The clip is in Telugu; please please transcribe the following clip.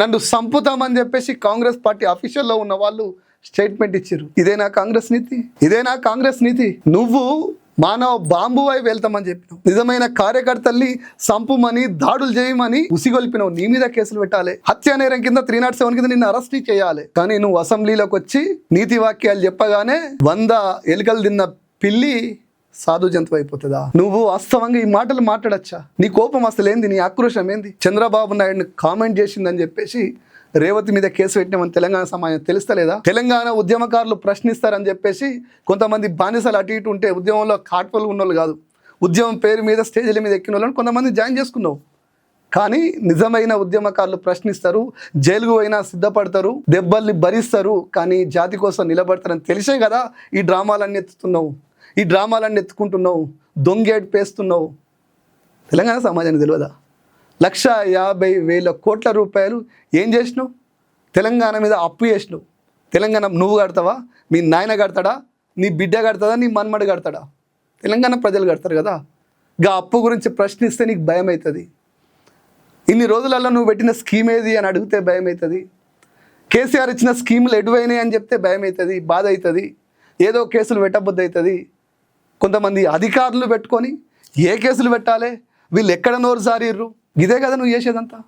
నన్ను సంపుతామని చెప్పేసి కాంగ్రెస్ పార్టీ అఫీషియల్లో ఉన్న వాళ్ళు స్టేట్మెంట్ ఇచ్చారు. ఇదేనా కాంగ్రెస్ నీతి? ఇదేనా కాంగ్రెస్ నీతి? నువ్వు మానవ బాంబువై వెళ్తామని చెప్పినావు. నిజమైన కార్యకర్తల్ని సంపుమని, దాడులు చేయమని ఉసిగొల్పినావు. నీ మీద కేసులు పెట్టాలి. హత్యా నేరం కింద 307 కింద నిన్ను అరెస్ట్ చేయాలి. కానీ నువ్వు అసెంబ్లీలోకి వచ్చి నీతి వాక్యాలు చెప్పగానే 100 ఎలుకలు తిన్న పిల్లి సాధు జంతువు అయిపోతుందా? నువ్వు వాస్తవంగా ఈ మాటలు మాట్లాడచ్చా? నీ కోపం అసలు ఏంది? నీ ఆక్రోశం ఏంది? చంద్రబాబు నాయుడిని కామెంట్ చేసిందని చెప్పేసి రేవతి మీద కేసు పెట్టినామని తెలంగాణ సమాజం తెలుస్తలేదా? తెలంగాణ ఉద్యమకారులు ప్రశ్నిస్తారని చెప్పేసి కొంతమంది బానిసలు అటు ఇటు ఉంటే ఉద్యమంలో కాట్పలు ఉన్నోళ్ళు కాదు, ఉద్యమం పేరు మీద స్టేజ్ల మీద ఎక్కిన వాళ్ళని కొంతమంది జాయిన్ చేసుకున్నావు. కానీ నిజమైన ఉద్యమకారులు ప్రశ్నిస్తారు, జైలుకు అయినా సిద్ధపడతారు, దెబ్బల్ని భరిస్తారు, కానీ జాతి కోసం నిలబడతారని తెలిసే కదా ఈ డ్రామాలన్నీ ఎత్తుతున్నావు, ఈ డ్రామాలన్నీ ఎత్తుకుంటున్నావు, దొంగేడు పేస్తున్నావు. తెలంగాణ సమాజానికి తెలియదా? 1,50,000 కోట్ల రూపాయలు ఏం చేసినావు? తెలంగాణ మీద అప్పు చేసినావు. తెలంగాణ నువ్వు కడతావా? మీ నాయన కడతాడా? నీ బిడ్డ కడతాడా? నీ మన్మడు కడతాడా? తెలంగాణ ప్రజలు కడతారు కదా. గా అప్పు గురించి ప్రశ్నిస్తే నీకు భయం అవుతుంది. ఇన్ని రోజులలో నువ్వు పెట్టిన స్కీమ్ ఏది అని అడిగితే భయం అవుతుంది. కేసీఆర్ ఇచ్చిన స్కీములు ఎటువైనాయి అని చెప్తే భయం అవుతుంది, బాధ అవుతుంది, ఏదో కేసులు పెట్టబుద్ధి అవుతుంది. కొంతమంది అధికారులు పెట్టుకొని ఏ కేసులు పెట్టాలి, వీళ్ళు ఎక్కడ నోరు జారిర్రు, ఇదే కదా నువ్వు చేసేదంతా.